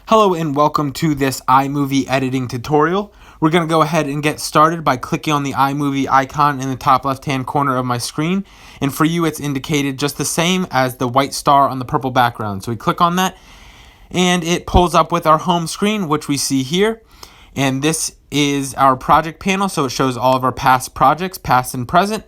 Hello and welcome to this iMovie editing tutorial. We're going to go ahead and get started by clicking on the iMovie icon in the top left hand corner of my screen. And for you it's indicated just the same as the white star on the purple background. So we click on that and it pulls up with our home screen, which we see here. And this is our project panel, so it shows all of our past projects, past and present.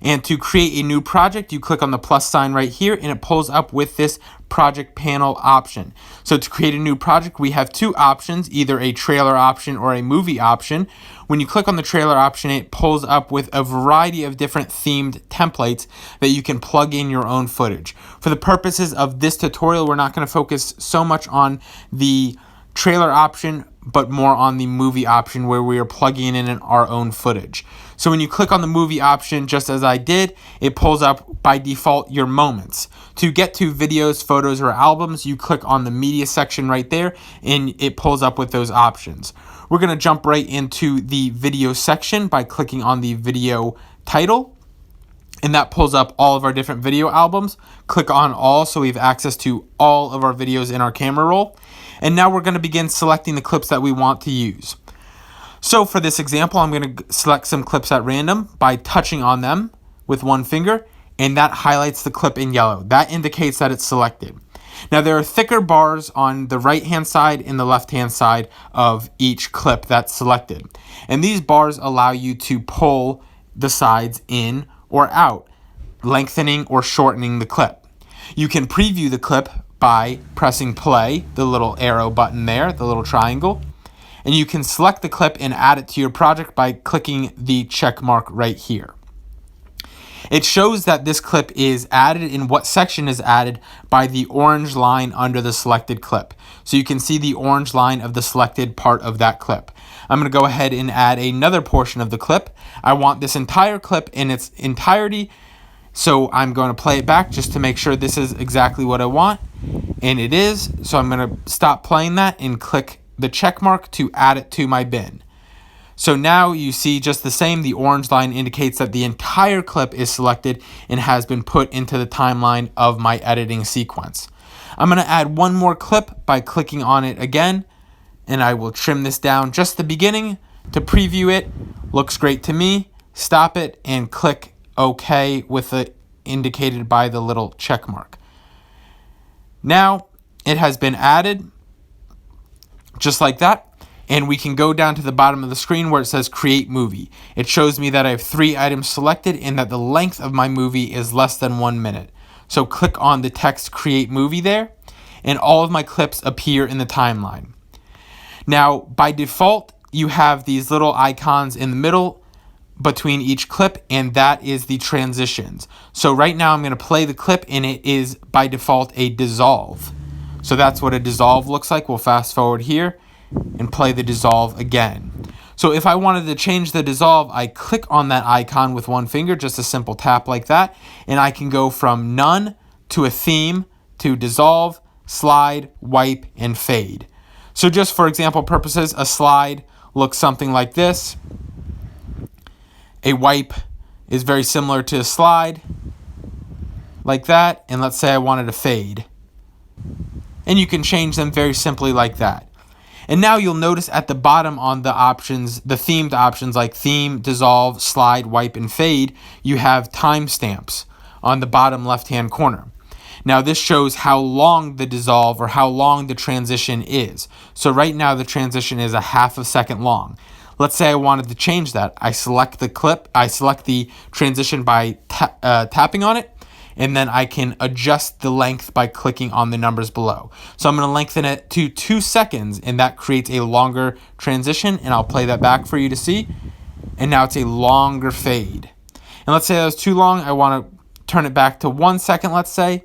And to create a new project, you click on the plus sign right here and it pulls up with this project panel option. So to create a new project, we have two options, either a trailer option or a movie option. When you click on the trailer option, it pulls up with a variety of different themed templates that you can plug in your own footage. For the purposes of this tutorial, we're not going to focus so much on the trailer option, but more on the movie option where we are plugging in our own footage. So when you click on the movie option, just as I did, it pulls up by default your moments. To get to videos, photos, or albums, you click on the media section right there and it pulls up with those options. We're going to jump right into the video section by clicking on the video title. And that pulls up all of our different video albums. Click on all so we have access to all of our videos in our camera roll. And now we're going to begin selecting the clips that we want to use. So for this example, I'm going to select some clips at random by touching on them with one finger, and that highlights the clip in yellow. That indicates that it's selected. Now there are thicker bars on the right hand side and the left hand side of each clip that's selected. And these bars allow you to pull the sides in or out, lengthening or shortening the clip. You can preview the clip by pressing play, the little arrow button there, the little triangle. And you can select the clip and add it to your project by clicking the check mark right here. It shows that this clip is added and what section is added by the orange line under the selected clip. So you can see the orange line of the selected part of that clip. I'm going to go ahead and add another portion of the clip. I want this entire clip in its entirety, so I'm going to play it back just to make sure this is exactly what I want. And it is, so I'm going to stop playing that and click the check mark to add it to my bin. So now you see just the same, the orange line indicates that the entire clip is selected and has been put into the timeline of my editing sequence. I'm going to add one more clip by clicking on it again, and I will trim this down just the beginning to preview it. Looks great to me. Stop it and click OK with it indicated by the little check mark. Now it has been added just like that. And we can go down to the bottom of the screen where it says create movie. It shows me that I have 3 items selected and that the length of my movie is less than 1 minute. So click on the text create movie there and all of my clips appear in the timeline. Now by default you have these little icons in the middle between each clip, and that is the transitions. So right now I'm going to play the clip and it is by default a dissolve. So that's what a dissolve looks like. We'll fast forward here and play the dissolve again. So if I wanted to change the dissolve, I click on that icon with one finger, just a simple tap like that, and I can go from none to a theme to dissolve, slide, wipe, and fade. So just for example purposes, a slide looks something like this. A wipe is very similar to a slide, like that, and let's say I wanted a fade. And you can change them very simply like that. And now you'll notice at the bottom on the options, the themed options like theme, dissolve, slide, wipe, and fade, you have timestamps on the bottom left-hand corner. Now this shows how long the dissolve or how long the transition is. So right now the transition is a half a second long. Let's say I wanted to change that. I select the clip, I select the transition by tapping on it, and then I can adjust the length by clicking on the numbers below. So I'm going to lengthen it to 2 seconds, and that creates a longer transition, and I'll play that back for you to see. And now it's a longer fade. And let's say that was too long. I want to turn it back to 1 second, let's say,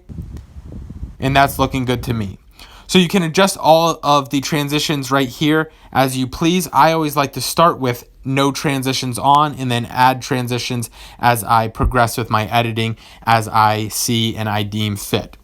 and that's looking good to me. So you can adjust all of the transitions right here as you please. I always like to start with no transitions on and then add transitions as I progress with my editing as I see and I deem fit.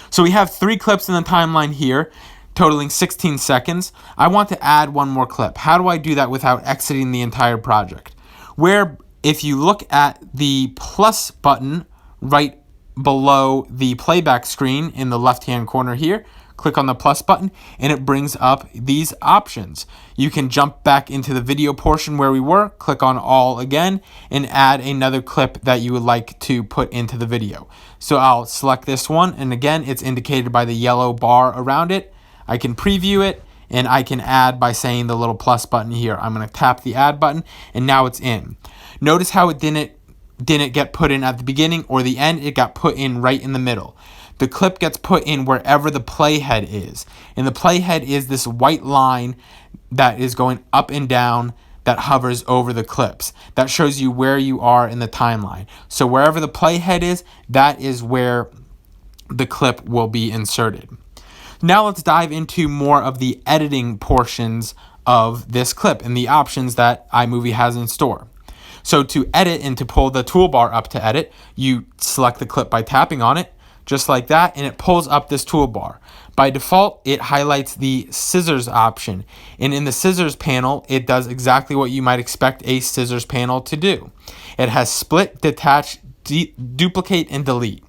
So we have 3 clips in the timeline here, totaling 16 seconds. I want to add one more clip. How do I do that without exiting the entire project? Where if you look at the plus button right below the playback screen in the left-hand corner here, click on the plus button, and it brings up these options. You can jump back into the video portion where we were, click on all again, and add another clip that you would like to put into the video. So I'll select this one, and again, it's indicated by the yellow bar around it. I can preview it, and I can add by saying the little plus button here. I'm going to tap the add button, and now it's in. Notice how it didn't get put in at the beginning or the end. It got put in right in the middle. The clip gets put in wherever the playhead is, and the playhead is this white line that is going up and down that hovers over the clips. That shows you where you are in the timeline. So wherever the playhead is, that is where the clip will be inserted. Now let's dive into more of the editing portions of this clip and the options that iMovie has in store. So to edit and to pull the toolbar up to edit, you select the clip by tapping on it, just like that, and it pulls up this toolbar. By default, it highlights the scissors option, and in the scissors panel, it does exactly what you might expect a scissors panel to do. It has split, detach, duplicate, and delete.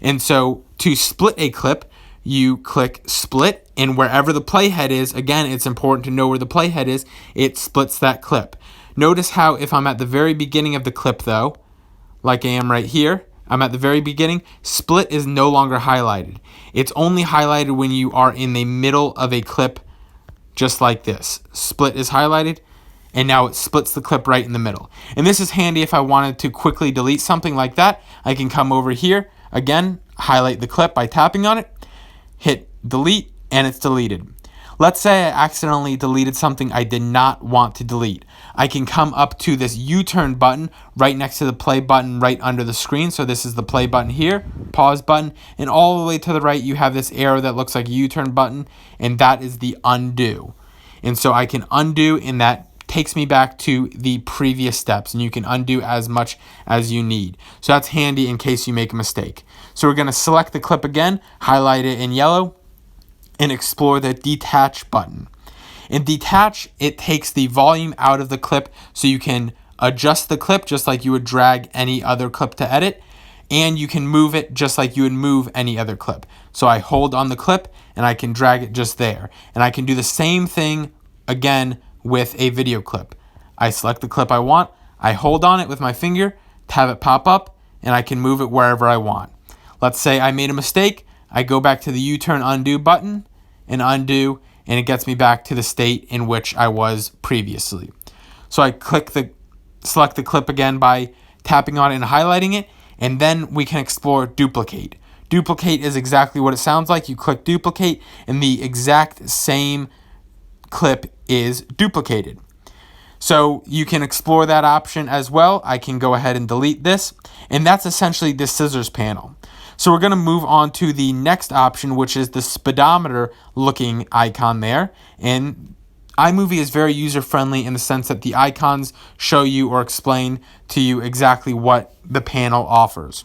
And so to split a clip, you click split, and wherever the playhead is, again, it's important to know where the playhead is, it splits that clip. Notice how if I'm at the very beginning of the clip though, like I am right here, I'm at the very beginning, split is no longer highlighted. It's only highlighted when you are in the middle of a clip, just like this. Split is highlighted, and now it splits the clip right in the middle. And this is handy if I wanted to quickly delete something like that. I can come over here, again, highlight the clip by tapping on it, hit delete, and it's deleted. Let's say I accidentally deleted something I did not want to delete. I can come up to this U-turn button right next to the play button right under the screen. So this is the play button here, pause button, and all the way to the right you have this arrow that looks like a U-turn button, and that is the undo. And so I can undo, and that takes me back to the previous steps, and you can undo as much as you need. So that's handy in case you make a mistake. So we're going to select the clip again, highlight it in yellow, and explore the detach button. In detach, it takes the volume out of the clip so you can adjust the clip just like you would drag any other clip to edit, and you can move it just like you would move any other clip. So I hold on the clip and I can drag it just there. And I can do the same thing again with a video clip. I select the clip I want, I hold on it with my finger, have it pop up, and I can move it wherever I want. Let's say I made a mistake, I go back to the U-turn undo button and undo, and it gets me back to the state in which I was previously. So I select the clip again by tapping on it and highlighting it, and then we can explore duplicate. Duplicate is exactly what it sounds like. You click duplicate, and the exact same clip is duplicated. So you can explore that option as well. I can go ahead and delete this, and that's essentially the scissors panel. So we're going to move on to the next option, which is the speedometer looking icon there. And iMovie is very user-friendly in the sense that the icons show you or explain to you exactly what the panel offers.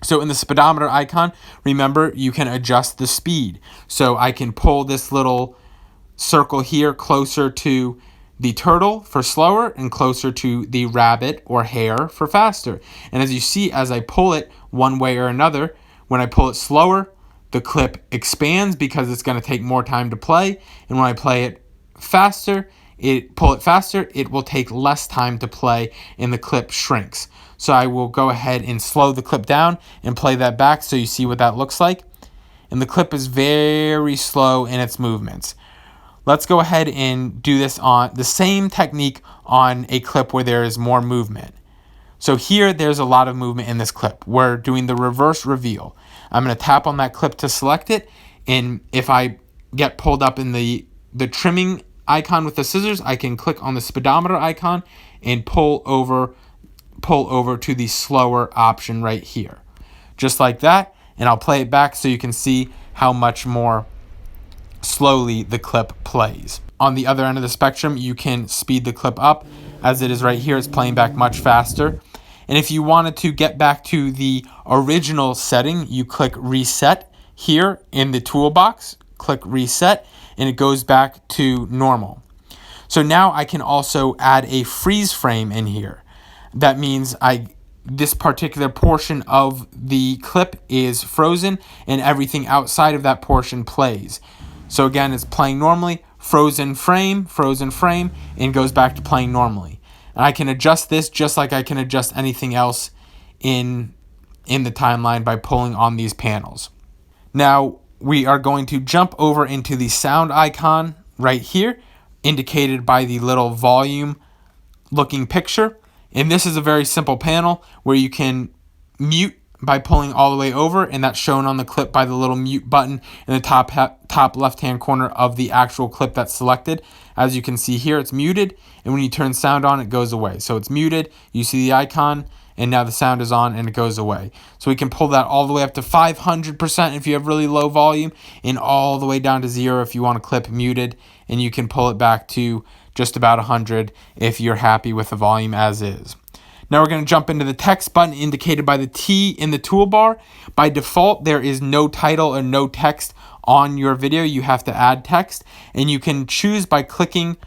So in the speedometer icon, remember, you can adjust the speed. So I can pull this little circle here closer to the turtle for slower and closer to the rabbit or hare for faster. And as you see, as I pull it one way or another, when I pull it slower, the clip expands because it's going to take more time to play. And when I play it faster, pull it faster, it will take less time to play and the clip shrinks. So I will go ahead and slow the clip down and play that back so you see what that looks like. And the clip is very slow in its movements. Let's go ahead and do this on the same technique on a clip where there is more movement. So here, there's a lot of movement in this clip. We're doing the reverse reveal. I'm going to tap on that clip to select it, and if I get pulled up in the trimming icon with the scissors, I can click on the speedometer icon and pull over to the slower option right here. Just like that, and I'll play it back so you can see how much more slowly the clip plays. On the other end of the spectrum, you can speed the clip up. As it is right here, it's playing back much faster. And if you wanted to get back to the original setting, you click reset here in the toolbox, click reset, and it goes back to normal. So now I can also add a freeze frame in here. That means I this particular portion of the clip is frozen and everything outside of that portion plays. So again, it's playing normally, frozen frame, and goes back to playing normally. And I can adjust this just like I can adjust anything else in the timeline by pulling on these panels. Now we are going to jump over into the sound icon right here, indicated by the little volume looking picture. And this is a very simple panel where you can mute by pulling all the way over, and that's shown on the clip by the little mute button in the top left-hand corner of the actual clip that's selected. As you can see here, it's muted, and when you turn sound on, it goes away. So it's muted, you see the icon, and now the sound is on and it goes away. So we can pull that all the way up to 500% if you have really low volume, and all the way down to 0 if you want a clip muted, and you can pull it back to just about 100 if you're happy with the volume as is. Now we're going to jump into the text button indicated by the T in the toolbar. By default, there is no title or no text on your video. You have to add text, and you can choose by touching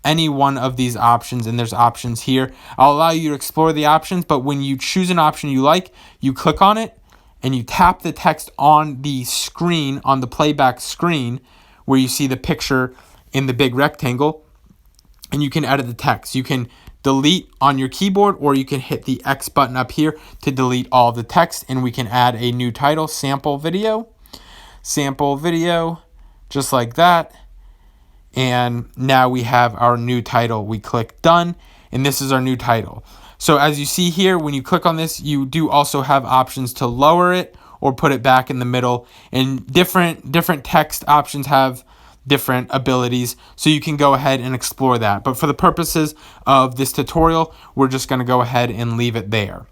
any one of these options, and there's options here. I'll allow you to explore the options, but when you choose an option you like, you click on it and you tap the text on the screen, on the playback screen, where you see the picture in the big rectangle, and you can edit the text. You can delete on your keyboard, or you can hit the X button up here to delete all the text, and we can add a new title, sample video, just like that. And now we have our new title. We click done, and this is our new title. So as you see here, when you click on this, you do also have options to lower it or put it back in the middle, and different text options have different abilities, so you can go ahead and explore that. But for the purposes of this tutorial, we're just going to go ahead and leave it there.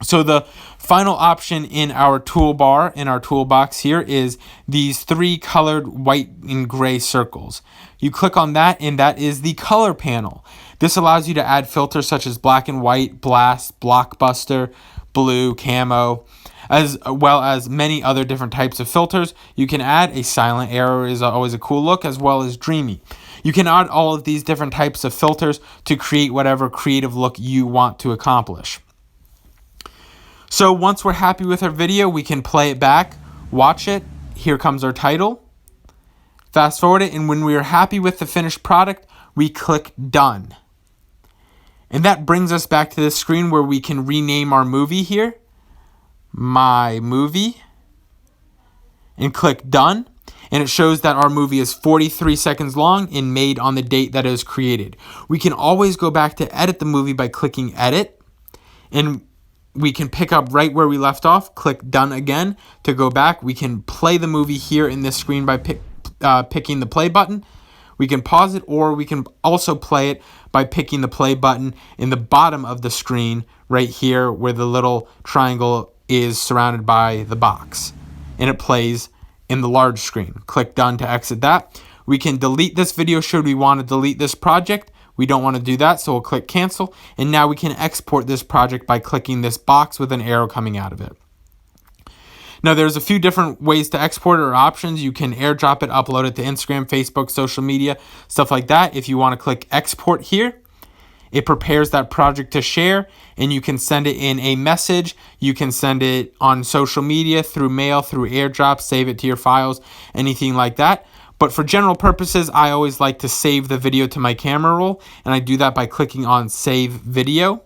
So the final option in our toolbar, in our toolbox here, is these 3 colored white and gray circles. You click on that, and that is the color panel. This allows you to add filters such as black and white, blast, blockbuster, blue, camo, as well as many other different types of filters. You can add a silent error, is always a cool look, as well as dreamy. You can add all of these different types of filters to create whatever creative look you want to accomplish. So once we're happy with our video, we can play it back, watch it. Here comes our title. Fast forward it, and when we are happy with the finished product, we click done. And that brings us back to this screen where we can rename our movie here, My Movie, and click done. And it shows that our movie is 43 seconds long and made on the date that it was created. We can always go back to edit the movie by clicking edit, and we can pick up right where we left off, click done again to go back. We can play the movie here in this screen by picking the play button. We can pause it, or we can also play it by picking the play button in the bottom of the screen right here where the little triangle is surrounded by the box, and it plays in the large screen. Click done to exit that. We can delete this video should we want to delete this project. We don't want to do that, so we'll click cancel, and now we can export this project by clicking this box with an arrow coming out of it. Now there's a few different ways to export it, or options. You can airdrop it, upload it to Instagram, Facebook, social media, stuff like that. If you want to click export here, it prepares that project to share, and you can send it in a message. You can send it on social media, through mail, through airdrop, save it to your files, anything like that. But for general purposes, I always like to save the video to my camera roll, and I do that by clicking on Save Video.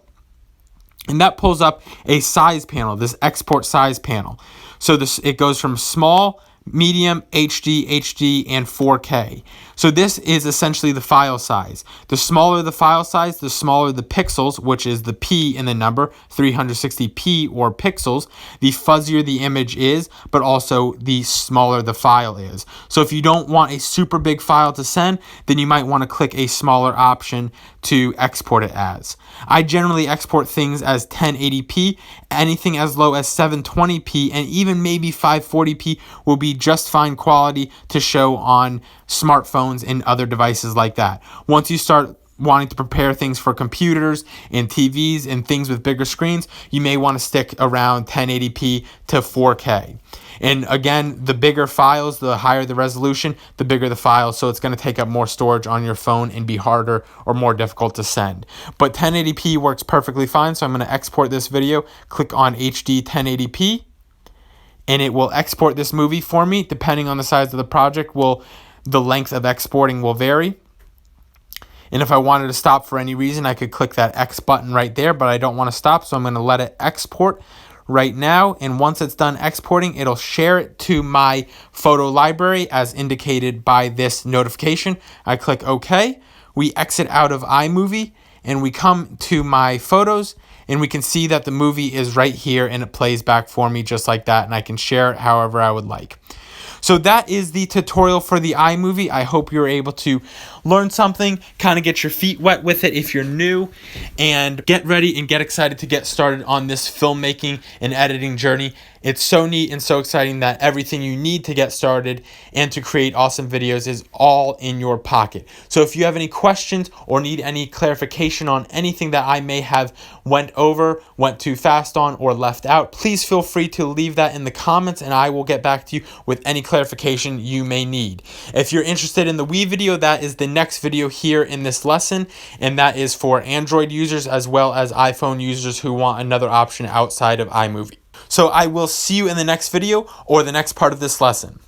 And that pulls up a size panel, this export size panel. So it goes from small, medium, HD, and 4K. So this is essentially the file size. The smaller the file size, the smaller the pixels, which is the P in the number, 360p or pixels, the fuzzier the image is, but also the smaller the file is. So if you don't want a super big file to send, then you might want to click a smaller option to export it as. I generally export things as 1080p, anything as low as 720p, and even maybe 540p will be just fine quality to show on smartphones and other devices like that. Once you start wanting to prepare things for computers and TVs and things with bigger screens, you may want to stick around 1080p to 4K. And again, the bigger files, the higher the resolution, the bigger the files, so it's going to take up more storage on your phone and be harder or more difficult to send. But 1080p works perfectly fine, so I'm going to export this video, click on HD 1080p, and it will export this movie for me. Depending on the size of the project, the length of exporting will vary. And if I wanted to stop for any reason, I could click that X button right there, but I don't want to stop, so I'm going to let it export right now. And once it's done exporting, it'll share it to my photo library as indicated by this notification. I click OK. We exit out of iMovie and we come to my photos, and we can see that the movie is right here and it plays back for me just like that, and I can share it however I would like. So that is the tutorial for the iMovie. I hope you're able to learn something, kind of get your feet wet with it if you're new, and get ready and get excited to get started on this filmmaking and editing journey. It's so neat and so exciting that everything you need to get started and to create awesome videos is all in your pocket. So if you have any questions or need any clarification on anything that I may have went too fast on, or left out, please feel free to leave that in the comments and I will get back to you with any clarification you may need. If you're interested in the Wii video, that is the next video here in this lesson, and that is for Android users as well as iPhone users who want another option outside of iMovie. So I will see you in the next video or the next part of this lesson.